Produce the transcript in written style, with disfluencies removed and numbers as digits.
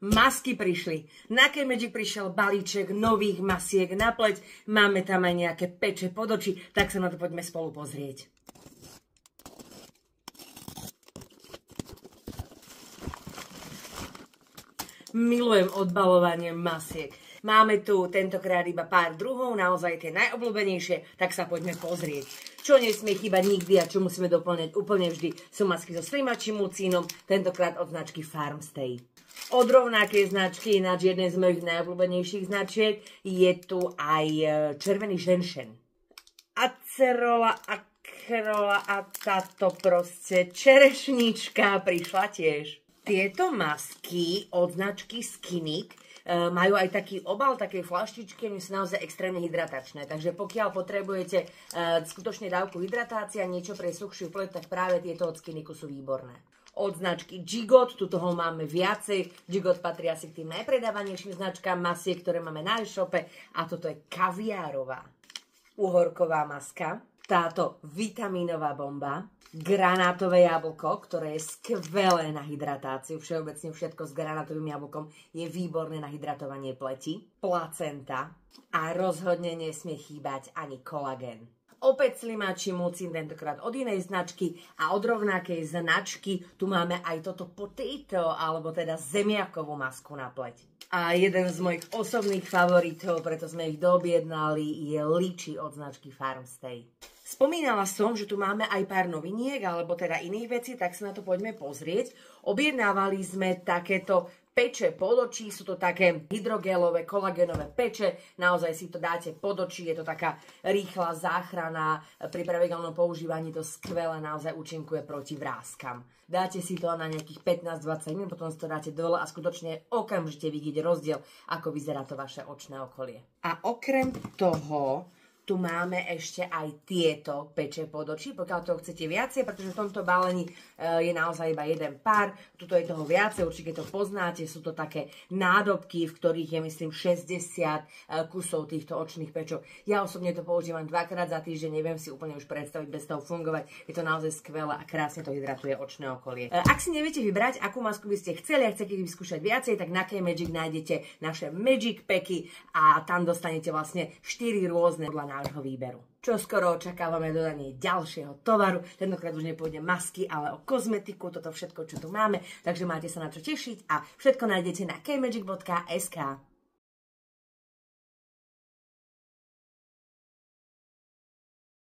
Masky prišli. Na K-Magic prišiel balíček nových masiek na pleť. Máme tam aj nejaké peče pod oči, tak sa na to poďme spolu pozrieť. Milujem odbalovanie masiek. Máme tu tentokrát iba pár druhov, naozaj tie najobľúbenejšie, tak sa poďme pozrieť. Čo nesmie chýbať nikdy a čo musíme doplňať úplne vždy, sú masky so slimačím mucínom, tentokrát od značky Farmstay. Od rovnakej značky, ináč jednej z mojich najobľúbenejších značiek, je tu aj červený ženšen. Acerola, akrola a táto proste čerešnička prišla tiež. Tieto masky od značky Skinik majú aj taký obal, také flaštičky, oni sú naozaj extrémne hydratačné. Takže pokiaľ potrebujete skutočne dávku hydratácia, niečo pre suchšiu pleť, tak práve tieto od Skiniku sú výborné. Od značky Gigot, tu toho máme viacej. Gigot patrí asi k tým najpredávanejším značkám masiek, ktoré máme na e-shope. A toto je kaviárová uhorková maska. Táto vitamínová bomba. Granátové jablko, ktoré je skvelé na hydratáciu. Všeobecne všetko s granátovým jablkom je výborné na hydratovanie pleti. Placenta. A rozhodne nesmie chýbať ani kolagén. Opäť slimačí mucín, tentokrát od inej značky a od rovnakej značky tu máme aj toto potato, alebo teda zemiakovú masku na pleť. A jeden z mojich osobných favoritov, preto sme ich doobjednali, je lychee od značky Farmstay. Spomínala som, že tu máme aj pár noviniek, alebo teda iných vecí, tak sa na to poďme pozrieť. Objednávali sme takéto peče pod očí, sú to také hydrogelové, kolagénové peče, naozaj si to dáte pod očí, je to taká rýchla záchrana, pri pravidelnom používaní to skvelé naozaj účinkuje proti vráskam. Dáte si to na nejakých 15-20 minút, potom si to dáte dole a skutočne okamžite vidíte rozdiel, ako vyzerá to vaše očné okolie. A okrem toho tu máme ešte aj tieto peče pod očí, pokiaľ toho chcete viacej, pretože v tomto balení je naozaj iba jeden pár. Tuto je toho viacej, určite to poznáte, sú to také nádobky, v ktorých je myslím 60 kusov týchto očných pečov. Ja osobne to používam 2-krát za týždeň, neviem si úplne už predstaviť bez toho fungovať. Je to naozaj skvelé a krásne to hydratuje očné okolie. Ak si neviete vybrať, akú masku by ste chceli a chcete vyskúšať viacej, tak na K-Magic nájdete naše Magic Packy a tam dostanete vlastne 4 rôzne nášho výberu. Čo skoro očakávame dodanie ďalšieho tovaru. Tentokrát už nepôjde masky, ale o kozmetiku, toto všetko, čo tu máme. Takže máte sa na čo tešiť a všetko nájdete na kmagic.sk.